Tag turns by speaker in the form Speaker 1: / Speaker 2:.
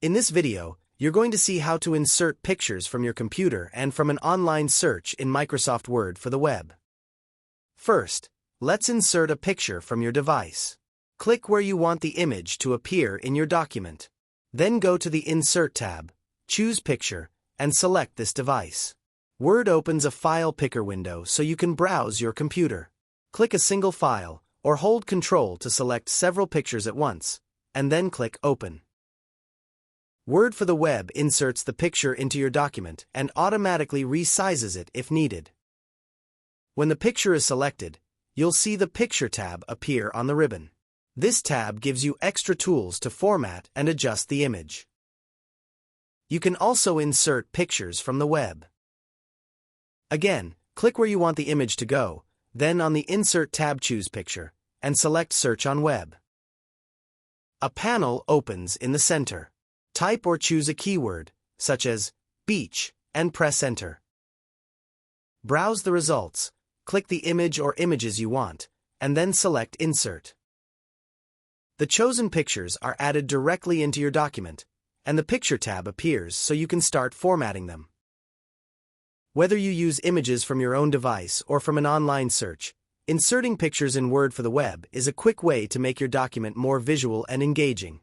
Speaker 1: In this video, you're going to see how to insert pictures from your computer and from an online search in Microsoft Word for the web. First, let's insert a picture from your device. Click where you want the image to appear in your document. Then go to the Insert tab, choose Picture, and select this device. Word opens a file picker window so you can browse your computer. Click a single file, or hold Ctrl to select several pictures at once, and then click Open. Word for the web inserts the picture into your document and automatically resizes it if needed. When the picture is selected, you'll see the Picture tab appear on the ribbon. This tab gives you extra tools to format and adjust the image. You can also insert pictures from the web. Again, click where you want the image to go, then on the Insert tab choose Picture, and select Search on Web. A panel opens in the center. Type or choose a keyword, such as beach, and press Enter. Browse the results, click the image or images you want, and then select Insert. The chosen pictures are added directly into your document, and the Picture tab appears so you can start formatting them. Whether you use images from your own device or from an online search, inserting pictures in Word for the web is a quick way to make your document more visual and engaging.